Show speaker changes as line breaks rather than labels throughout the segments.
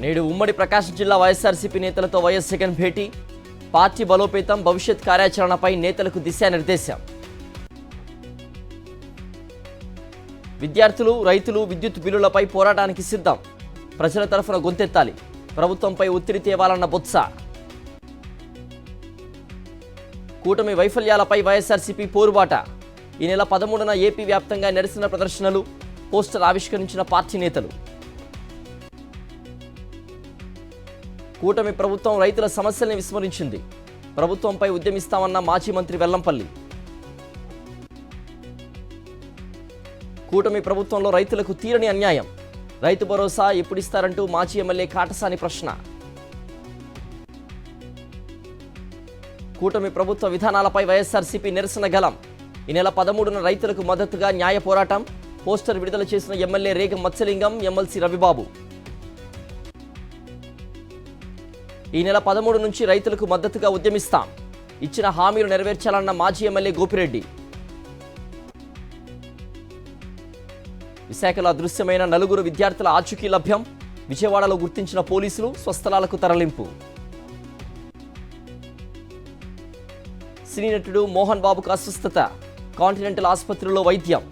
నేడు ఉమ్మడి ప్రకాశం జిల్లా వైఎస్ఆర్సీపీ నేతలతో వైఎస్ జగన్ భేటీ. పార్టీ బలోపేతం, భవిష్యత్ కార్యాచరణపై నేతలకు దిశానిర్దేశం. విద్యార్థులు, రైతులు విద్యుత్ బిల్లులపై పోరాటానికి సిద్ధం. ప్రజల తరఫున గొంతెత్తాలి. ప్రభుత్వంపై ఒత్తిడి తేవాలన్న బొత్స. కూటమి వైఫల్యాలపై వైఎస్ఆర్సీపీ పోరుబాట. ఈ నెల 13న ఏపీ వ్యాప్తంగా నిరసన ప్రదర్శనలు, పోస్టర్ ఆవిష్కరించిన పార్టీ నేతలు. కూటమి ప్రభుత్వం రైతుల సమస్యల్ని విస్మరించింది. ప్రభుత్వంపై ఉద్యమిస్తామన్న మాజీ మంత్రి వెల్లంపల్లి. కూటమి ప్రభుత్వంలో రైతులకు తీరని అన్యాయం. రైతు భరోసా ఎప్పుడిస్తారంటూ మాజీ ఎమ్మెల్యే కాటసాని ప్రశ్న. కూటమి ప్రభుత్వ విధానాలపై వైఎస్ఆర్సీపీ నిరసన గలం. ఈ నెల 13న రైతులకు మద్దతుగా న్యాయ పోరాటం. పోస్టర్ విడుదల చేసిన ఎమ్మెల్యే రేగం మత్స్యలింగం, ఎమ్మెల్సీ రవిబాబు. ఈ నెల 13 నుంచి రైతులకు మద్దతుగా ఉద్యమిస్తాం. ఇచ్చిన హామీలు నెరవేర్చాలన్న మాజీ ఎమ్మెల్యే గోపిరెడ్డి. విశాఖలో అదృశ్యమైన 4 విద్యార్థుల ఆచూకీ లభ్యం. విజయవాడలో గుర్తించిన పోలీసులు స్వస్థలాలకు తరలింపు. సినీ నటుడు మోహన్ బాబుకు అస్వస్థత. కాంటినెంటల్ ఆసుపత్రిలో వైద్యం.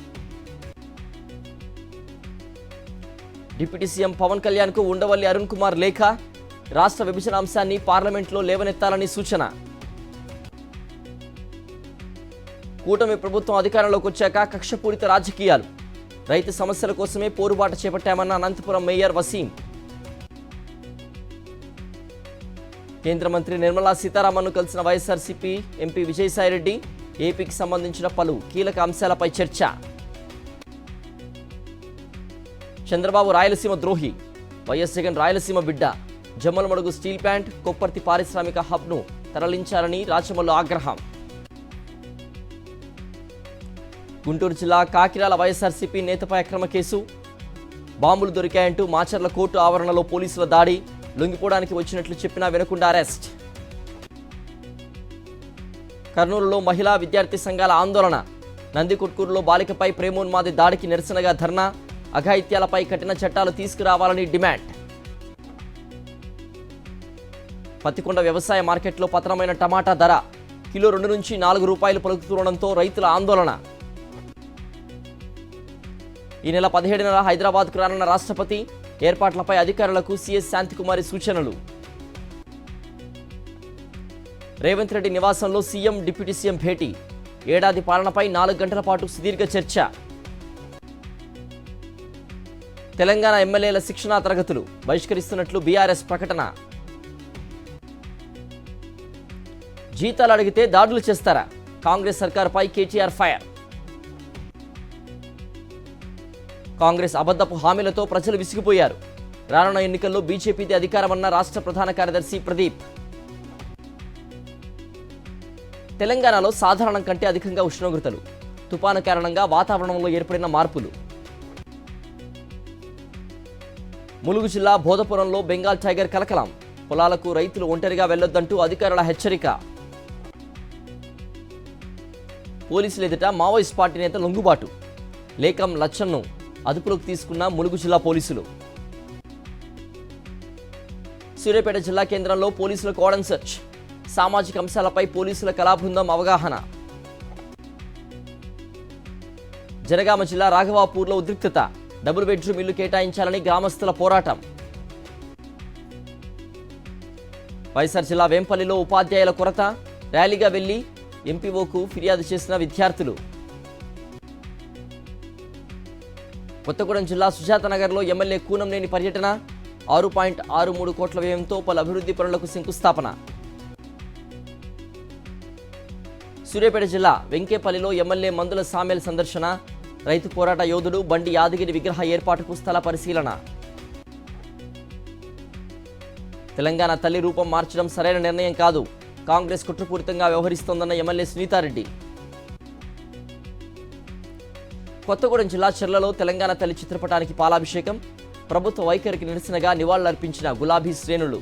డిప్యూటీ సీఎం పవన్ కళ్యాణ్కు ఉండవల్లి అరుణ్ కుమార్ లేఖ. రాష్ట్ర విభజన అంశాన్ని పార్లమెంట్లో లేవనెత్తాలని సూచన. కూటమి ప్రభుత్వం అధికారంలోకి వచ్చాక కక్షపూరిత రాజకీయాలు. రైతు సమస్యల కోసమే పోరుబాట చేపట్టామన్న అనంతపురం మేయర్ వసీం. కేంద్ర మంత్రి నిర్మలా సీతారామన్ను కలిసిన వైఎస్ఆర్సీపీ ఎంపీ విజయసాయిరెడ్డి. ఏపీకి సంబంధించిన పలు కీలక అంశాలపై చర్చ. చంద్రబాబు రాయలసీమ ద్రోహి. వైఎస్ జగన్ రాయలసీమ బిడ్డ. జమ్మలమడుగు స్టీల్ ప్లాంట్, కొప్పర్తి పారిశ్రామిక హబ్ను తరలించాలని రాచమల్లు ఆగ్రహం. గుంటూరు జిల్లా కాకినాడ వైఎస్ఆర్సీపీ నేతపై అక్రమ కేసు. బాంబులు దొరికాయంటూ మాచర్ల కోర్టు ఆవరణలో పోలీసుల దాడి. లొంగిపోవడానికి వచ్చినట్లు చెప్పినా వినకుండా అరెస్ట్. కర్నూలులో మహిళా విద్యార్థి సంఘాల ఆందోళన. నందికొట్కూరులో బాలికపై ప్రేమోన్మాది దాడికి నిరసనగా ధర్నా. అఘాయిత్యాలపై కఠిన చట్టాలు తీసుకురావాలని డిమాండ్. పత్తికొండ వ్యవసాయ మార్కెట్లో పతనమైన టమాటా ధర కిలో 2 నుంచి 4 రూపాయలు పలుకుతుండడంతో రైతుల ఆందోళన. ఈ నెల 17న హైదరాబాద్కు రానున్న రాష్ట్రపతి. ఏర్పాట్లపై అధికారులకు సీఎస్ శాంతికుమారి సూచనలు. రేవంత్ రెడ్డి నివాసంలో సీఎం, డిప్యూటీ సీఎం భేటీ. ఏడాది పాలనపై 4 గంటల పాటు సుదీర్ఘ చర్చ. తెలంగాణ ఎమ్మెల్యేల శిక్షణా తరగతులు బహిష్కరిస్తున్నట్లు బీఆర్ఎస్ ప్రకటన. జీతాలు అడిగితే దాడులు చేస్తారా? కాంగ్రెస్ సర్కారుపై కేటీఆర్ ఫైర్. కాంగ్రెస్ అబద్ధపు హామీలతో ప్రజలు విసిగిపోయారు. రానున్న ఎన్నికల్లో బీజేపీదే అధికారమన్న రాష్ట్ర ప్రధాన కార్యదర్శి ప్రదీప్. తెలంగాణలో సాధారణం కంటే అధికంగా ఉష్ణోగ్రతలు. తుపాను కారణంగా వాతావరణంలో ఏర్పడిన మార్పులు. ములుగు జిల్లా బోధపురంలో బెంగాల్ టైగర్ కలకలం. పొలాలకు రైతులు ఒంటరిగా వెళ్లొద్దంటూ అధికారుల హెచ్చరిక. పోలీసులు ఎదుట మావోయిస్ట్ పార్టీ నేత లొంగుబాటు. లేకం లచ్చన్ను అదుపులోకి తీసుకున్న ములుగు జిల్లా పోలీసులు. సూర్యాపేట జిల్లా కేంద్రంలో పోలీసుల కోడన్ సెర్చ్. సామాజిక అంశాలపై పోలీసుల కళాబృందం అవగాహన. జనగామ జిల్లా రాఘవాపూర్లో ఉద్రిక్తత. డబుల్ బెడ్రూమ్ ఇల్లు కేటాయించాలని గ్రామస్తుల పోరాటం. వైఎస్ఆర్ జిల్లా వేంపల్లిలో ఉపాధ్యాయుల కొరత. ర్యాలీగా వెళ్లి ఎంపీఓకు ఫిర్యాదు చేసిన విద్యార్థులు. కొత్తగూడెం జిల్లా సుజాతనగర్లో ఎమ్మెల్యే కూనంనేని పర్యటన. 6.63 కోట్ల వ్యయంతో పలు అభివృద్ధి పనులకు శంకుస్థాపన. సూర్యాపేట జిల్లా వెంకేపల్లిలో ఎమ్మెల్యే మందుల సామ్యాల్ సందర్శన. రైతు పోరాట యోధుడు బండి యాదగిరి విగ్రహ ఏర్పాటుకు స్థల పరిశీలన. తెలంగాణ తల్లి రూపం మార్చడం సరైన నిర్ణయం కాదు. కాంగ్రెస్ కుట్రపూరితంగా వ్యవహరిస్తోందన్న ఎమ్మెల్యే సునీతారెడ్డి. కొత్తగూడెం జిల్లా చెర్లలో తెలంగాణ తల్లి చిత్రపటానికి పాలాభిషేకం. ప్రభుత్వ వైఖరికి నిరసనగా నివాళులర్పించిన గులాబీ శ్రేణులు.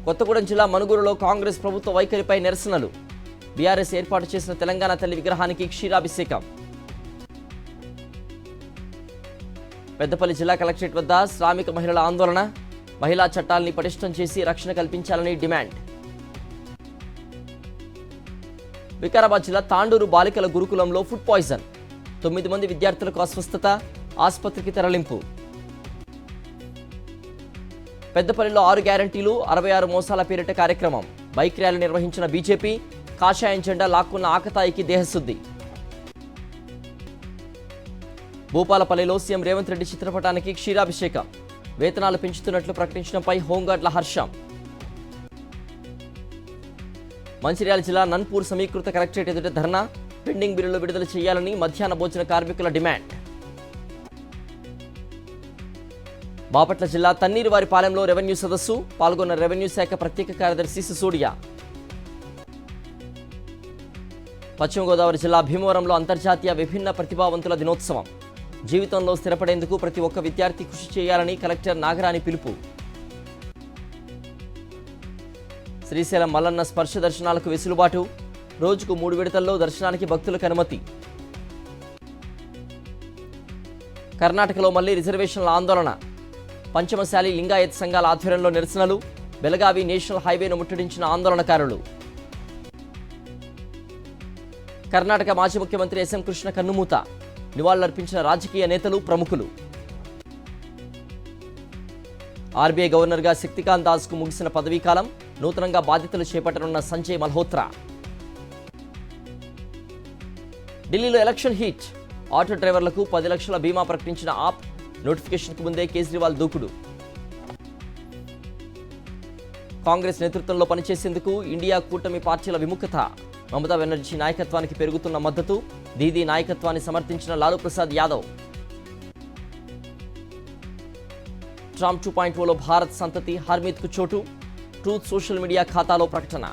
కొత్తగూడెం జిల్లా మనుగూరులో కాంగ్రెస్ ప్రభుత్వ వైఖరిపై నిరసనలు. బీఆర్ఎస్ ఏర్పాటు చేసిన తెలంగాణ తల్లి విగ్రహానికి క్షీరాభిషేకం. పెద్దపల్లి జిల్లా కలెక్టరేట్ వద్ద శ్రామిక మహిళల ఆందోళన, మహిళా చట్టాల్ని పటిష్టం చేసి రక్షణ కల్పించాలని డిమాండ్. వికారాబాద్ జిల్లా తాండూరు బాలికల గురుకులంలో ఫుడ్ పాయిజన్, 9 మంది విద్యార్థులకు అస్వస్థత, ఆసుపత్రికి తరలింపు. పెద్దపల్లిలో 6 గ్యారంటీలు 66 మోసాల పేరిట కార్యక్రమం, బైక్ ర్యాలీ నిర్వహించిన బీజేపీ, కాషాయం జెండా లాక్కున్న ఆకతాయికి దేహశుద్ధి. భూపాలపల్లిలో సీఎం రేవంత్ రెడ్డి చిత్రపటానికి క్షీరాభిషేకం, వేతనాలు పెంచుతున్నట్లు ప్రకటించడంపై హోంగార్డుల హర్షం. మంచిర్యాల జిల్లా నన్పూర్ సమీకృత కలెక్టరేట్ ఎదుట ధర్నా, పెండింగ్ బిల్లులు విడుదల చేయాలని మధ్యాహ్న భోజన కార్మికుల డిమాండ్. బాపట్ల జిల్లా తన్నీరువారిపాలెంలో రెవెన్యూ సదస్సు, పాల్గొన్న రెవెన్యూ శాఖ ప్రత్యేక కార్యదర్శి సిసోడియా. పశ్చిమ గోదావరి జిల్లా భీమవరంలో అంతర్జాతీయ విభిన్న ప్రతిభావంతుల దినోత్సవం, జీవితంలో స్థిరపడేందుకు ప్రతి ఒక్క విద్యార్థి కృషి చేయాలని కలెక్టర్ నాగరాణి పిలుపు. శ్రీశైలం మల్లన్న స్పర్శ దర్శనాలకు వెసులుబాటు, రోజుకు 3 విడతల్లో దర్శనానికి భక్తులకు అనుమతి. కర్ణాటకలో మళ్లీ రిజర్వేషన్ల ఆందోళన, పంచమశాలి లింగాయత్ సంఘాల ఆధ్వర్యంలో నిరసనలు, బెలగావి నేషనల్ హైవేను ముట్టడించిన ఆందోళనకారులు. కర్ణాటక మాజీ ముఖ్యమంత్రి ఎస్ఎం కృష్ణ కన్నుమూత, నివాళులర్పించిన రాజకీయ నేతలు, ప్రముఖులు. ఆర్బీఐ గవర్నర్గా శక్తికాంత్ దాస్కు ముగిసిన పదవీకాలం, నూతనంగా బాధ్యతలు చేపట్టనున్న సంజయ్ మల్హోత్రా. ఢిల్లీలో ఎలక్షన్ హీట్, ఆటో డ్రైవర్లకు 10 లక్షల బీమా ప్రకటించిన ఆప్, నోటిఫికేషన్కు ముందే కేజ్రీవాల్ దూకుడు. కాంగ్రెస్ నేతృత్వంలో పనిచేసేందుకు ఇండియా కూటమి పార్టీల విముఖత, మమతా బెనర్జీ నాయకత్వానికి పెరుగుతున్న మద్దతు, దీదీ నాయకత్వాన్ని సమర్థించిన లాలూ ప్రసాద్ యాదవ్. ట్రంప్ 2.0లో భారత్ సంతతి హర్మీత్కు చోటు, ట్రూత్ సోషల్ మీడియా ఖాతాలో ప్రకటన.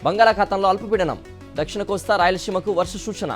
బంగాళాఖాతంలో అల్పపీడనం, దక్షిణ కోస్తా రాయలసీమకు వర్ష సూచన.